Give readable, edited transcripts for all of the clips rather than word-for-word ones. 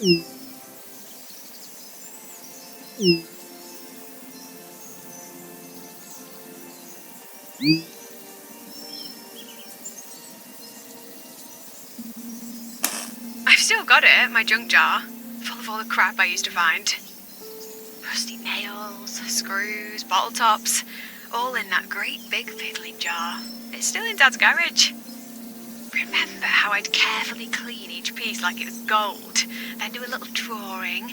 I've still got it, my junk jar, full of all the crap I used to find. Rusty nails, screws, bottle tops, all in that great big fiddling jar. It's still in Dad's garage. Remember how I'd carefully clean each piece like it was gold, then do a little drawing?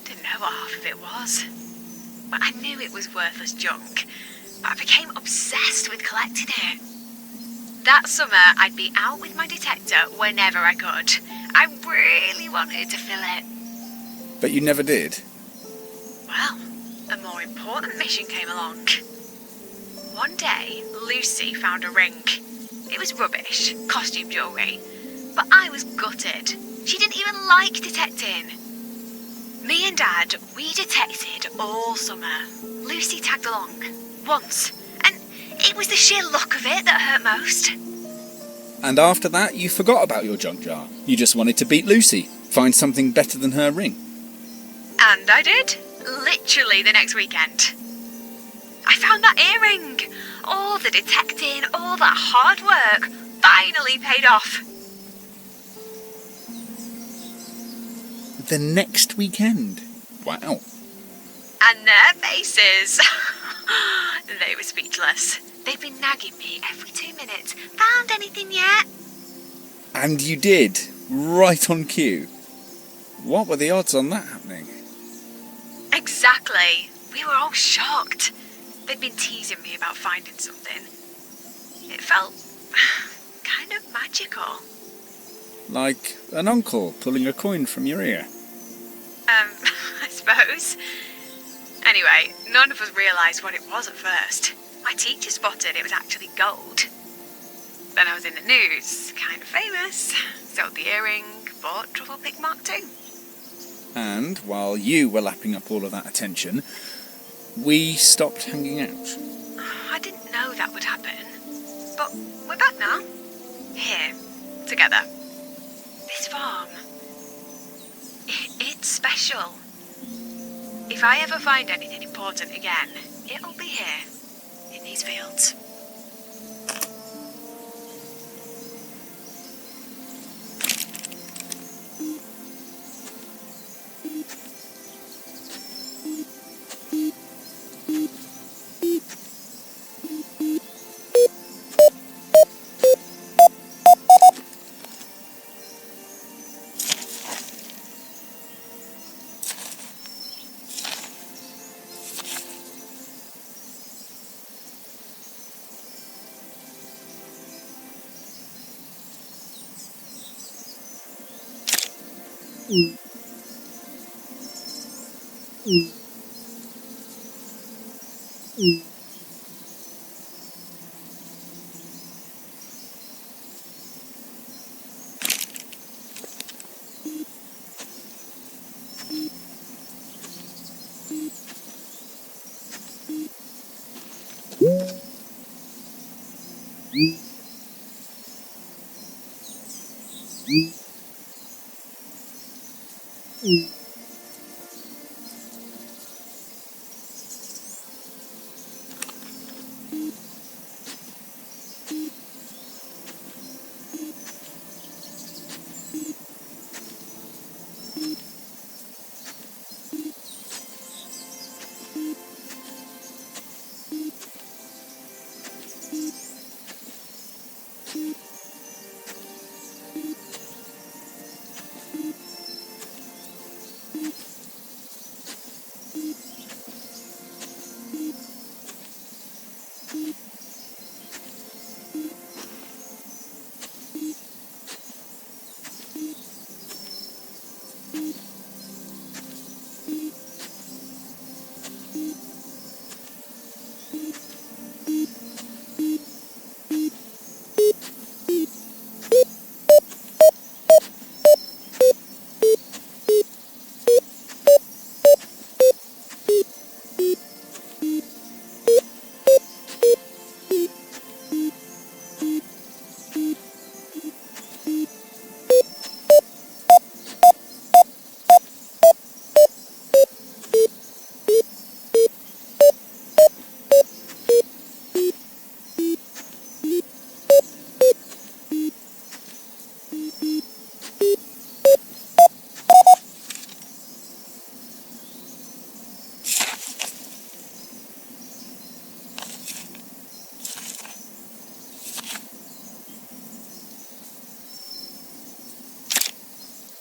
Didn't know what half of it was. But I knew it was worthless junk. But I became obsessed with collecting it. That summer, I'd be out with my detector whenever I could. I really wanted to fill it. But you never did? Well, a more important mission came along. One day, Lucy found a ring. It was rubbish, costume jewellery, but I was gutted. She didn't even like detecting. Me and Dad, we detected all summer. Lucy tagged along, once, and it was the sheer look of it that hurt most. And after that, you forgot about your junk jar. You just wanted to beat Lucy, find something better than her ring. And I did, literally the next weekend. I found that earring. All the detecting, all that hard work, finally paid off. The next weekend? Wow. And their faces. They were speechless. They'd been nagging me every 2 minutes. Found anything yet? And you did, right on cue. What were the odds on that happening? Exactly. We were all shocked. They'd been teasing me about finding something. It felt kind of magical. Like an uncle pulling a coin from your ear. I suppose. Anyway, none of us realised what it was at first. My teacher spotted it was actually gold. Then I was in the news, kind of famous. Sold the earring, bought Trufflepig Mark II. And while you were lapping up all of that attention, we stopped hanging out. I didn't know that would happen. But we're back now. Here, together. This farm. It's special. If I ever find anything important again, it'll be here, in these fields.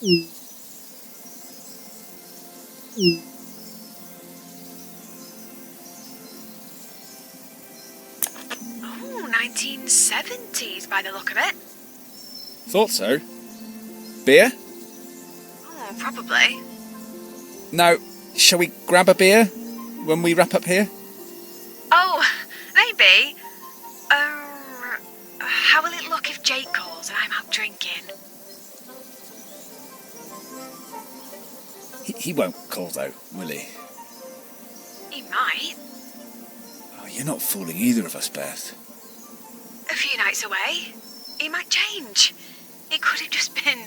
Oh, 1970s by the look of it. Thought so. Beer? Oh, probably. Now, shall we grab a beer when we wrap up here? Oh, maybe. How will it look if Jake calls and I'm out drinking? He won't call though, will he? He might. Oh, you're not fooling either of us, Beth. A few nights away. He might change. It could have just been,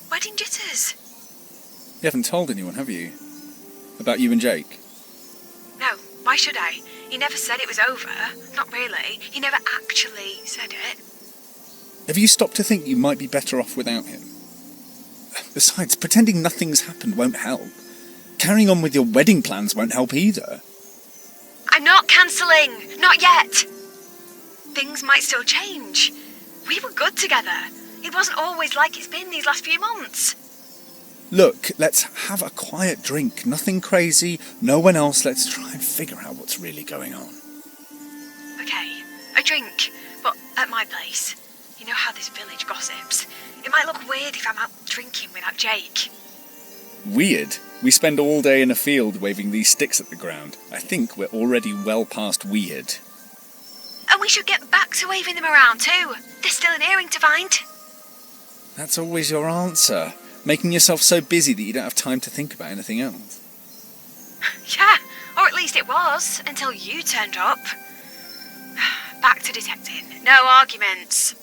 wedding jitters. You haven't told anyone, have you? About you and Jake? No, why should I? He never said it was over. Not really. He never actually said it. Have you stopped to think you might be better off without him? Besides, pretending nothing's happened won't help. Carrying on with your wedding plans won't help either. I'm not cancelling. Not yet. Things might still change. We were good together. It wasn't always like it's been these last few months. Look, let's have a quiet drink. Nothing crazy, no one else. Let's try and figure out what's really going on. Okay, a drink, but at my place. You know how this village gossips. It might look weird if I'm out drinking without Jake. Weird? We spend all day in a field waving these sticks at the ground. I think we're already well past weird. And we should get back to waving them around too. There's still an earring to find. That's always your answer. Making yourself so busy that you don't have time to think about anything else. Yeah, or at least it was, until you turned up. Back to detecting. No arguments.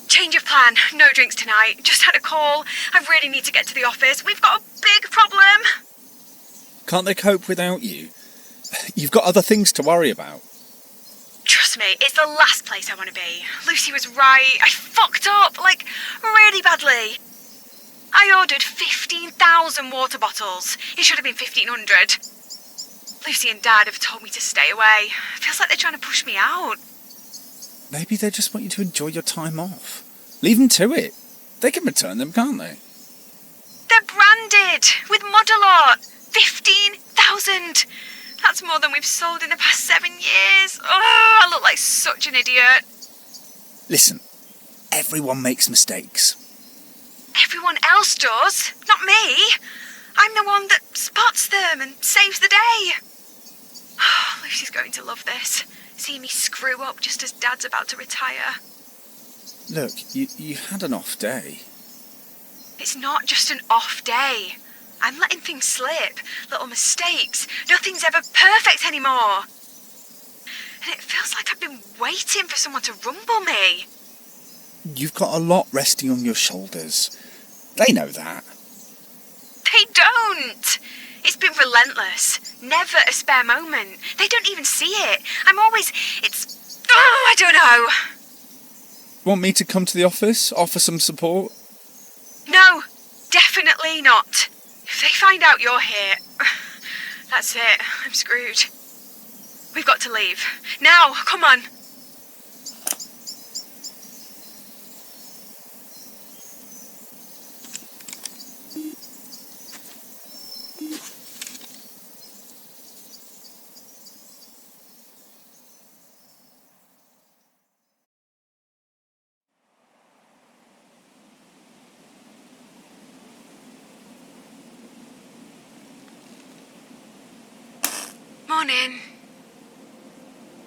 Change of plan. No drinks tonight. Just had a call. I really need to get to the office. We've got a big problem. Can't they cope without you? You've got other things to worry about. Trust me, it's the last place I want to be. Lucy was right. I fucked up, really badly. I ordered 15,000 water bottles. It should have been 1,500. Lucy and Dad have told me to stay away. Feels like they're trying to push me out. Maybe they just want you to enjoy your time off. Leave them to it. They can return them, can't they? They're branded with Modelot. 15,000. That's more than we've sold in the past 7 years. Oh, I look like such an idiot. Listen, everyone makes mistakes. Everyone else does, not me. I'm the one that spots them and saves the day. Oh, Lucy's going to love this. See me screw up just as Dad's about to retire. Look, you had an off day. It's not just an off day. I'm letting things slip, little mistakes. Nothing's ever perfect anymore. And it feels like I've been waiting for someone to rumble me. You've got a lot resting on your shoulders. They know that. They don't! It's been relentless. Never a spare moment. They don't even see it. I don't know. Want me to come to the office, offer some support? No, definitely not. If they find out you're here, that's it. I'm screwed. We've got to leave. Now, come on. Morning.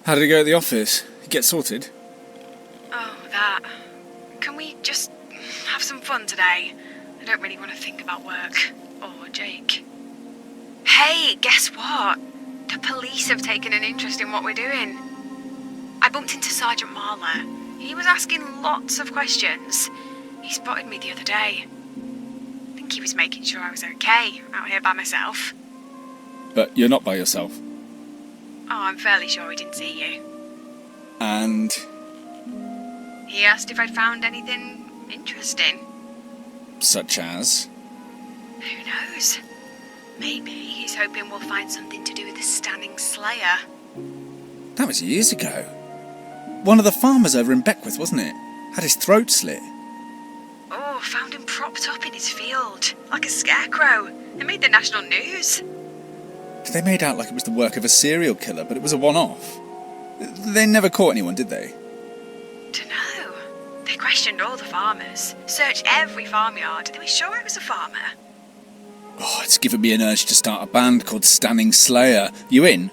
How did it go at the office? Get sorted? Oh, that. Can we just have some fun today? I don't really want to think about work. Or Jake. Hey, guess what? The police have taken an interest in what we're doing. I bumped into Sergeant Marler. He was asking lots of questions. He spotted me the other day. I think he was making sure I was okay, out here by myself. But you're not by yourself. Oh, I'm fairly sure he didn't see you. And? He asked if I'd found anything interesting. Such as? Who knows? Maybe he's hoping we'll find something to do with the Standing Slayer. That was years ago. One of the farmers over in Beckwith, wasn't it? Had his throat slit. Oh, found him propped up in his field, like a scarecrow. It made the national news. They made out like it was the work of a serial killer, but it was a one-off. They never caught anyone, did they? Dunno. They questioned all the farmers, searched every farmyard. They were sure it was a farmer. Oh, it's given me an urge to start a band called Standing Slayer. You in?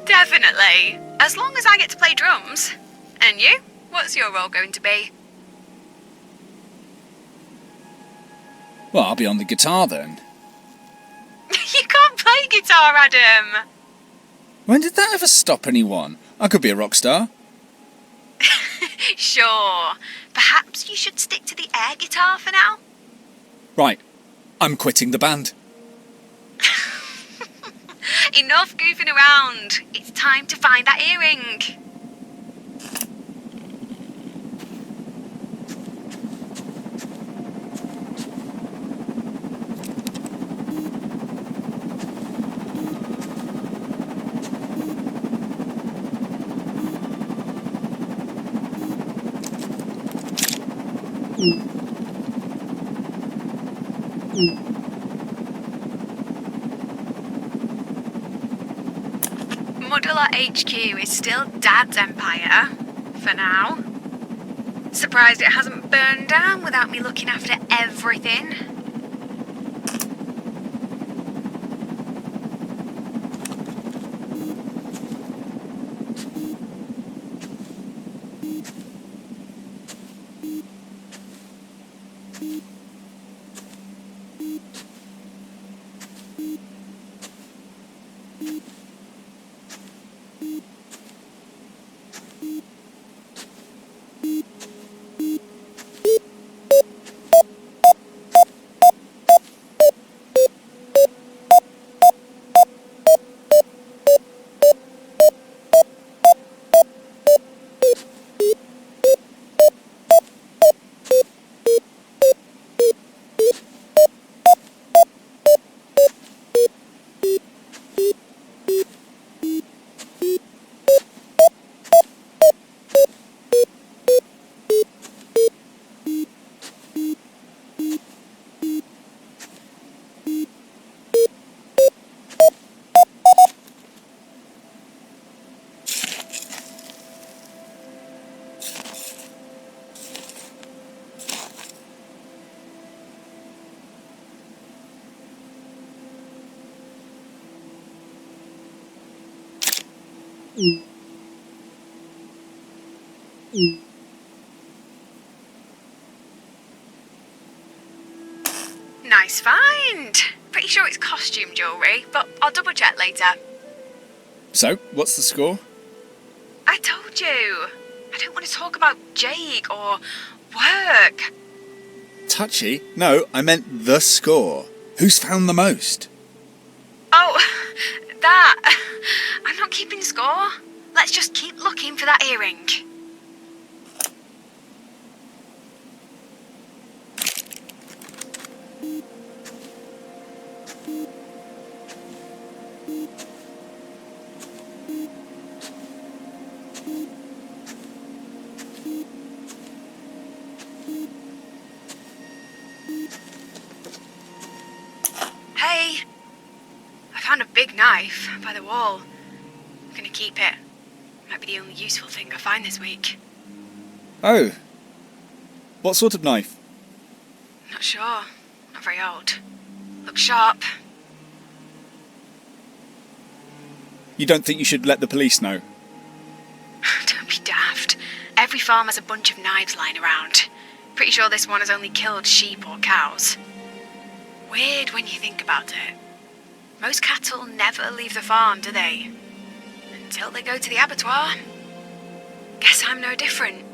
Definitely. As long as I get to play drums. And you? What's your role going to be? Well, I'll be on the guitar then. You can't play guitar, Adam. When did that ever stop anyone? I could be a rock star. Sure. Perhaps you should stick to the air guitar for now? Right. I'm quitting the band. Enough goofing around. It's time to find that earring. Modular HQ is still Dad's empire, for now. Surprised it hasn't burned down without me looking after everything. Nice find. Pretty sure it's costume jewellery, but I'll double check later. So, what's the score? I told you. I don't want to talk about Jake or work. Touchy? No, I meant the score. Who's found the most? Oh, that. I'm not keeping score. Let's just keep looking for that earring. Hey, I found a big knife by the wall. I'm gonna keep it. Might be the only useful thing I find this week. Oh. What sort of knife? Not sure. Not very old. Looks sharp. You don't think you should let the police know? Don't be daft. Every farm has a bunch of knives lying around. Pretty sure this one has only killed sheep or cows. Weird when you think about it. Most cattle never leave the farm, do they? Until they go to the abattoir. Guess I'm no different.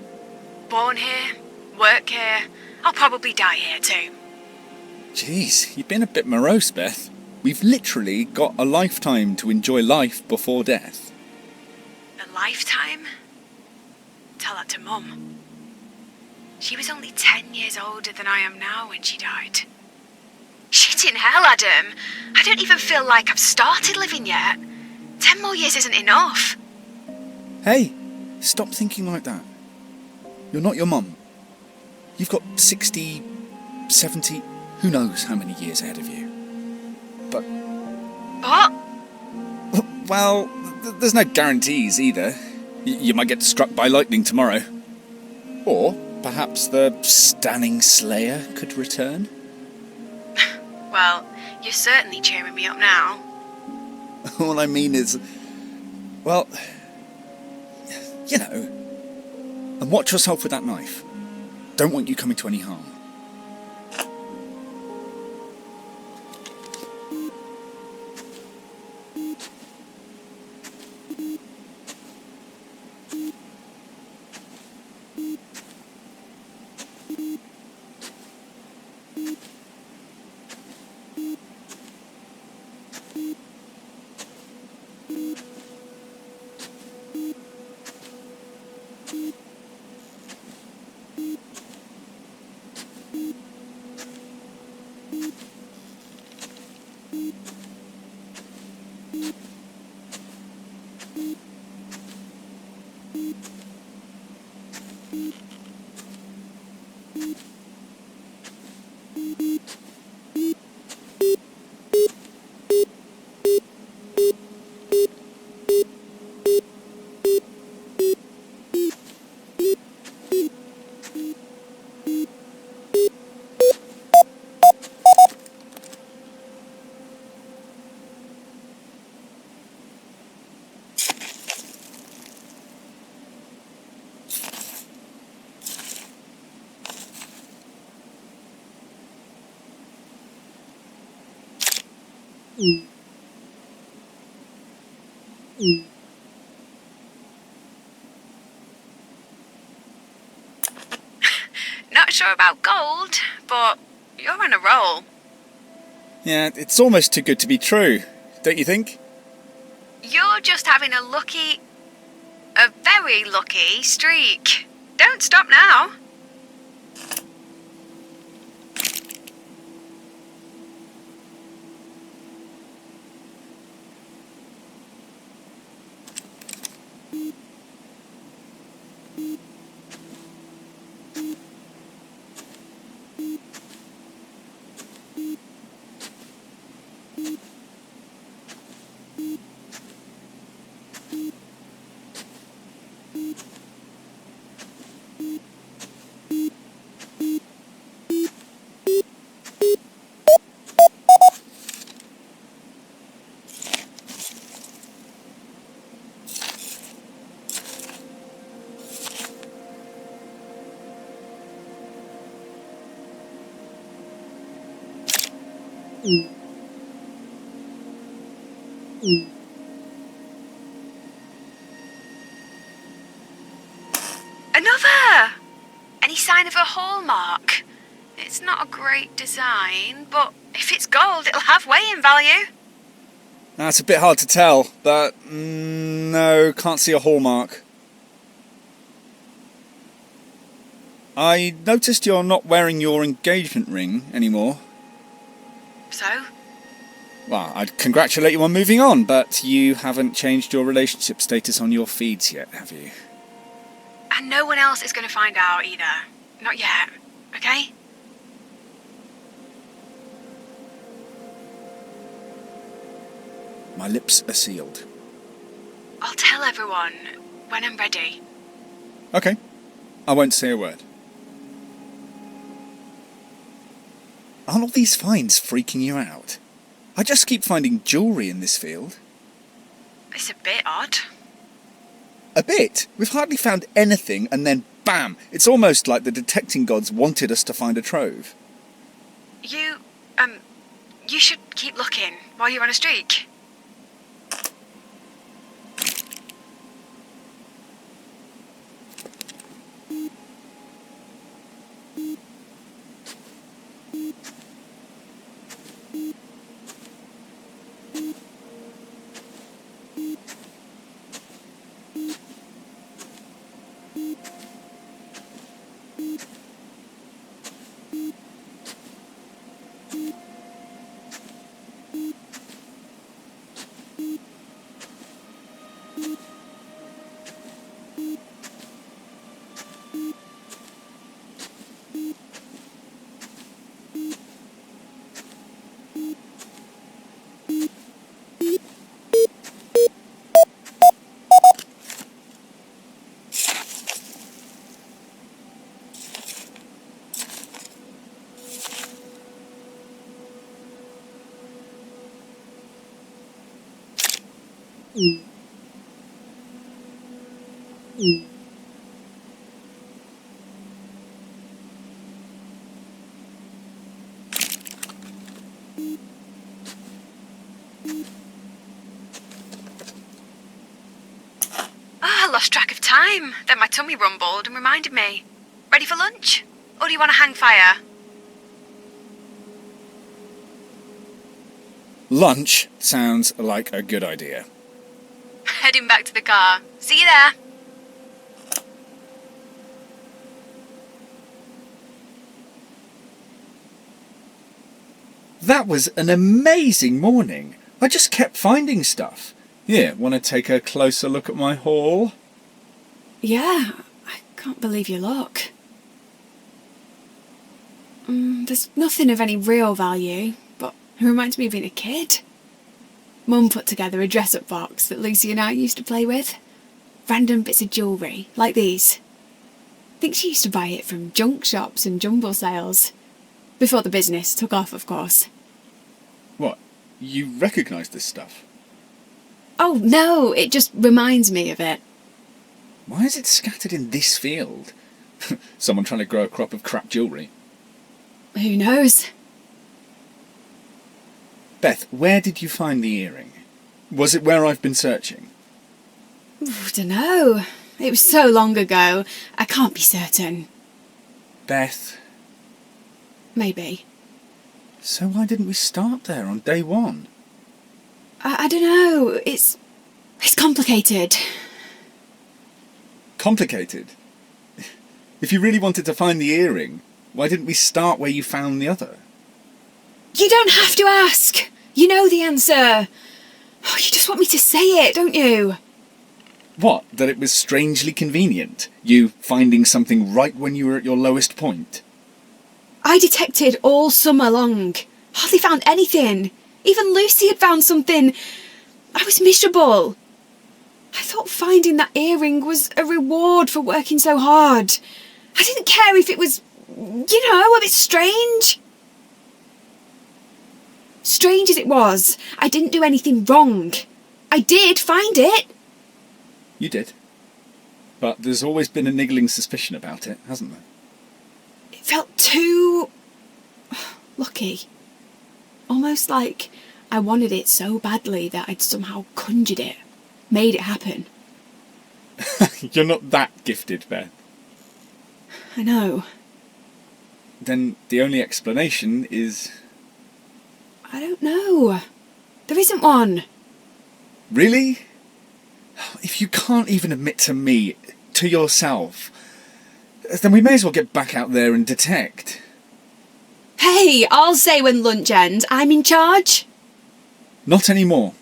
Born here, work here, I'll probably die here too. Jeez, you've been a bit morose, Beth. We've literally got a lifetime to enjoy life before death. A lifetime? Tell that to Mum. She was only 10 years older than I am now when she died. Shit in hell, Adam. I don't even feel like I've started living yet. 10 more years isn't enough. Hey, stop thinking like that. You're not your mum. You've got 60, 70, who knows how many years ahead of you. But... What? Well, there's no guarantees either. You might get struck by lightning tomorrow. Or perhaps the stunning Slayer could return. Well, you're certainly cheering me up now. All I mean is... Well... You know... And watch yourself with that knife. Don't want you coming to any harm. Not sure about gold, but you're on a roll. Yeah, it's almost too good to be true, don't you think? You're just having a very lucky streak. Don't stop now. Another! Any sign of a hallmark? It's not a great design, but if it's gold, it'll have weighing value. That's a bit hard to tell, but no, can't see a hallmark. I noticed you're not wearing your engagement ring anymore. So? Well, I'd congratulate you on moving on, but you haven't changed your relationship status on your feeds yet, have you? And no one else is going to find out either. Not yet, okay? My lips are sealed. I'll tell everyone when I'm ready. Okay, I won't say a word. Aren't all these finds freaking you out? I just keep finding jewellery in this field. It's a bit odd. A bit? We've hardly found anything, and then bam! It's almost like the detecting gods wanted us to find a trove. You should keep looking while you're on a streak. I lost track of time. Then my tummy rumbled and reminded me. Ready for lunch? Or do you want to hang fire? Lunch sounds like a good idea. Heading back to the car. See you there. That was an amazing morning. I just kept finding stuff. Here, want to take a closer look at my haul? Yeah, I can't believe your luck. There's nothing of any real value, but it reminds me of being a kid. Mum put together a dress-up box that Lucy and I used to play with. Random bits of jewellery, like these. I think she used to buy it from junk shops and jumble sales. Before the business took off, of course. What? You recognise this stuff? Oh, no, it just reminds me of it. Why is it scattered in this field? Someone trying to grow a crop of crap jewellery. Who knows? Beth, where did you find the earring? Was it where I've been searching? Dunno. It was so long ago, I can't be certain. Beth. Maybe. So why didn't we start there on day one? I don't know. It's complicated. Complicated? If you really wanted to find the earring, why didn't we start where you found the other? You don't have to ask. You know the answer. Oh, you just want me to say it, don't you? What? That it was strangely convenient? You finding something right when you were at your lowest point? I detected all summer long. Hardly found anything. Even Lucy had found something. I was miserable. I thought finding that earring was a reward for working so hard. I didn't care if it was, a bit strange. Strange as it was, I didn't do anything wrong. I did find it. You did. But there's always been a niggling suspicion about it, hasn't there? It felt too lucky. Almost like I wanted it so badly that I'd somehow conjured it, made it happen. You're not that gifted, Beth. I know. Then the only explanation is... I don't know. There isn't one. Really? If you can't even admit to me, to yourself, then we may as well get back out there and detect. Hey, I'll say when lunch ends, I'm in charge. Not anymore.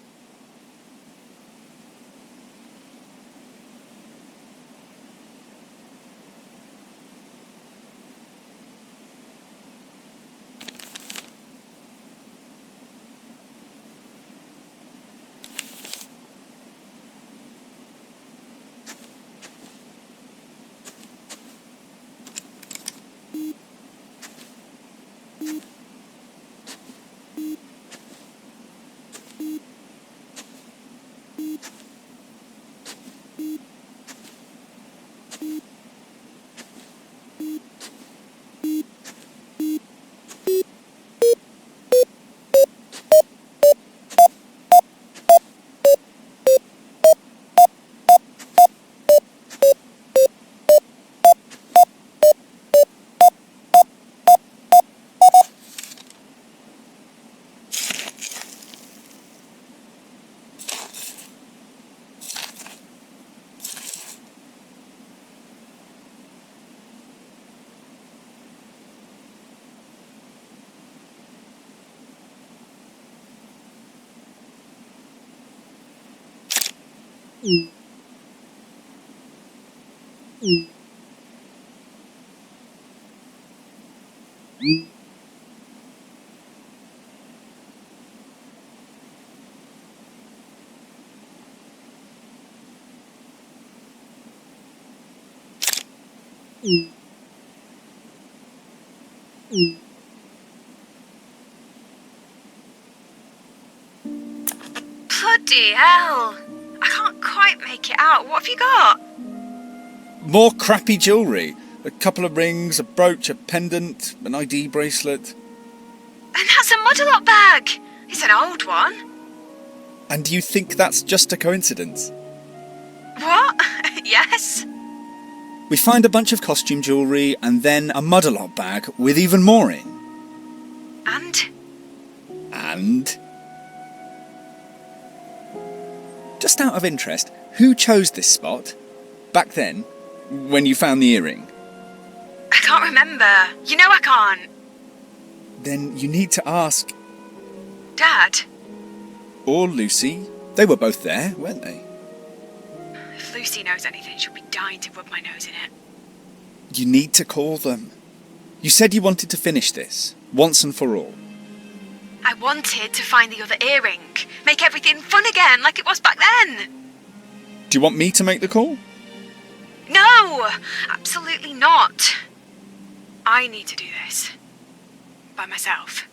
Bloody hell! I can't quite make it out. What have you got? More crappy jewellery. A couple of rings, a brooch, a pendant, an ID bracelet. And that's a Muddle-Up bag. It's an old one. And you think that's just a coincidence? What? Yes? We find a bunch of costume jewellery and then a Muddle-Up bag with even more in. And? And? Just out of interest, who chose this spot? Back then, when you found the earring? I can't remember. You know I can't. Then you need to ask... Dad? Or Lucy. They were both there, weren't they? If Lucy knows anything, she'll be dying to rub my nose in it. You need to call them. You said you wanted to finish this, once and for all. I wanted to find the other earring. Make everything fun again, like it was back then. Do you want me to make the call? No! Absolutely not. I need to do this. By myself.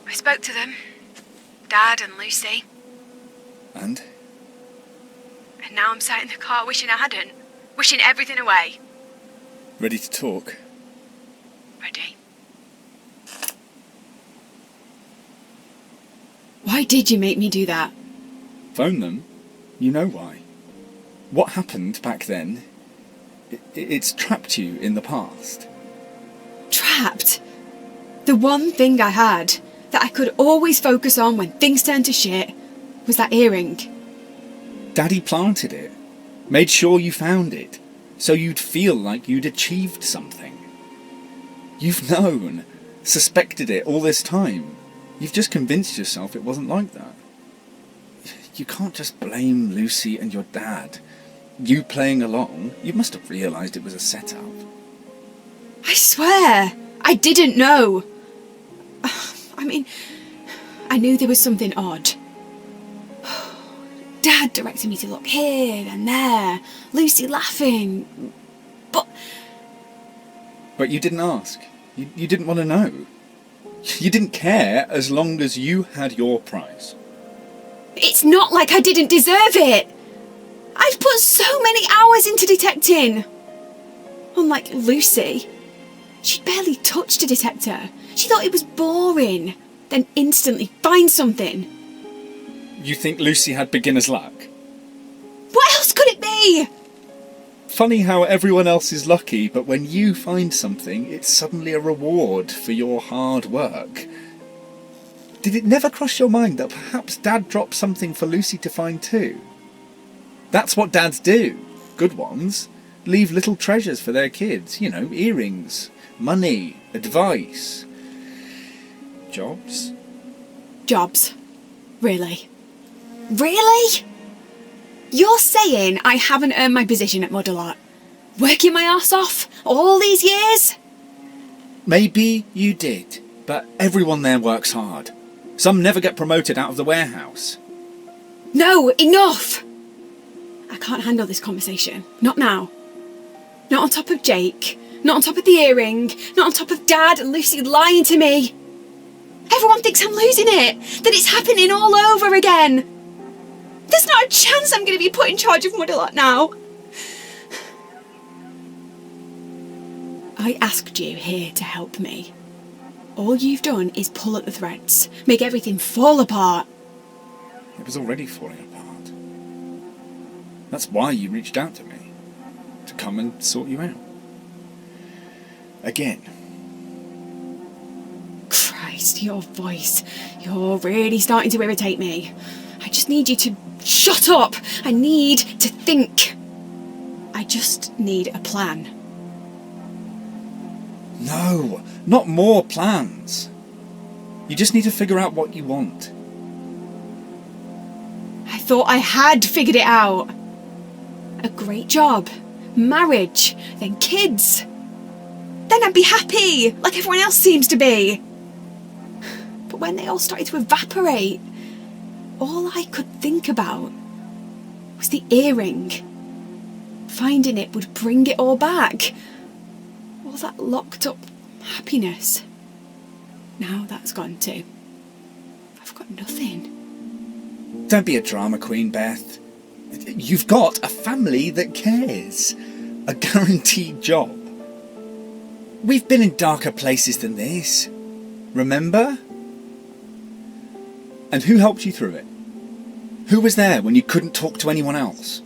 I spoke to them. Dad and Lucy. And? And now I'm sat in the car wishing I hadn't. Wishing everything away. Ready to talk? Ready. Why did you make me do that? Phone them? You know why. What happened back then, it's trapped you in the past. Trapped? The one thing I had that I could always focus on when things turned to shit was that earring. Daddy planted it. Made sure you found it. So you'd feel like you'd achieved something. You've known, suspected it all this time. You've just convinced yourself it wasn't like that. You can't just blame Lucy and your dad. You playing along, you must have realised it was a setup. I swear, I didn't know. I mean, I knew there was something odd. Dad directed me to look here and there, Lucy laughing, but you didn't ask. You didn't want to know. You didn't care as long as you had your prize. it's not like I didn't deserve it. I've put so many hours into detecting. Unlike Lucy, she'd barely touched a detector. She thought it was boring, then instantly find something. You think Lucy had beginner's luck? What else could it be? Funny how everyone else is lucky, but when you find something, it's suddenly a reward for your hard work. Did it never cross your mind that perhaps Dad dropped something for Lucy to find too? That's what dads do. Good ones. Leave little treasures for their kids. You know, earrings, money, advice. Jobs? Jobs. Really? Really? You're saying I haven't earned my position at Mudalot? Working my arse off all these years? Maybe you did, but everyone there works hard. Some never get promoted out of the warehouse. No, enough! I can't handle this conversation. Not now. Not on top of Jake. Not on top of the earring. Not on top of Dad and Lucy lying to me. Everyone thinks I'm losing it. That it's happening all over again. There's not a chance I'm going to be put in charge of Mudalot now. I asked you here to help me. All you've done is pull at the threads, make everything fall apart. It was already falling apart. That's why you reached out to me. To come and sort you out. Again. Christ, your voice. You're really starting to irritate me. I just need you to shut up. I need to think. I just need a plan. No, not more plans. You just need to figure out what you want. I thought I had figured it out. A great job, marriage, then kids. Then I'd be happy, like everyone else seems to be. But when they all started to evaporate, all I could think about was the earring. Finding it would bring it all back. All that locked up happiness. Now that's gone too. I've got nothing. Don't be a drama queen, Beth. You've got a family that cares. A guaranteed job. We've been in darker places than this. Remember? And who helped you through it? Who was there when you couldn't talk to anyone else?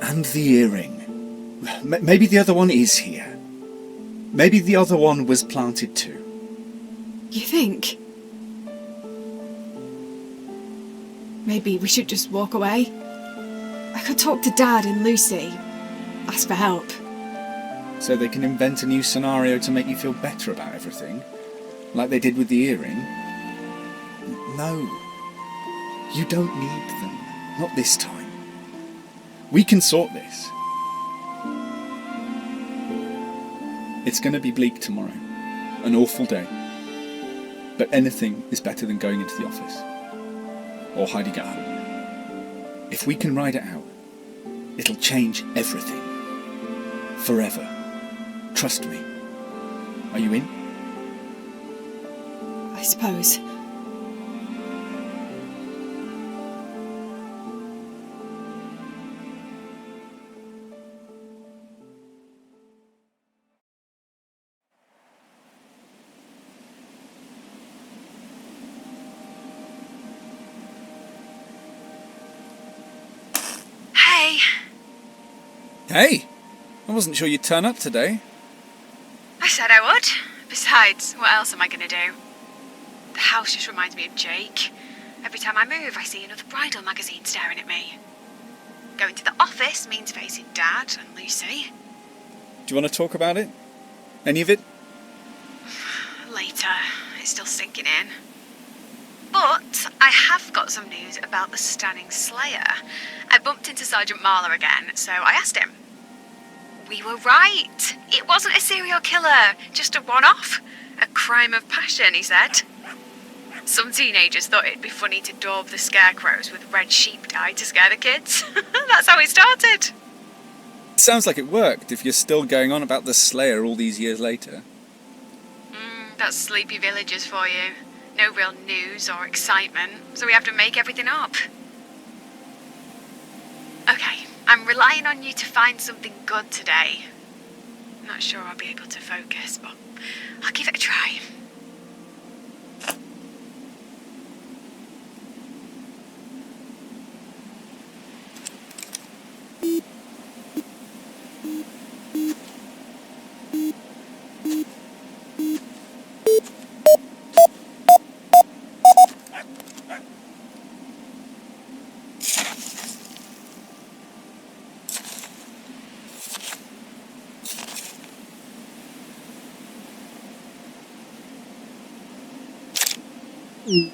And the earring. Maybe the other one is here. Maybe the other one was planted too. You think? Maybe we should just walk away? I could talk to Dad and Lucy. Ask for help. so they can invent a new scenario to make you feel better about everything, like they did with the earring. No, you don't need them. Not this time. We can sort this. It's going to be bleak tomorrow. An awful day. But anything is better than going into the office. Or hiding at home. If we can ride it out, it'll change everything. Forever. Trust me. Are you in? I suppose. Hey, Hey! I wasn't sure you'd turn up today. I said I would. Besides, what else am I going to do? The house just reminds me of Jake. Every time I move, I see another bridal magazine staring at me. Going to the office means facing Dad and Lucy. Do you want to talk about it? Any of it? Later, it's still sinking in. But I have got some news about the stunning Slayer. I bumped into Sergeant Marler again, so I asked him. We were right. It wasn't a serial killer, just a one-off. A crime of passion, he said. Some teenagers thought it'd be funny to daub the scarecrows with red sheep dye to scare the kids. That's how it started. Sounds like it worked if you're still going on about the Slayer all these years later. That's sleepy villagers for you. No real news or excitement, so we have to make everything up. Okay, I'm relying on you to find something good today. Not sure I'll be able to focus, but I'll give it a try. Mm.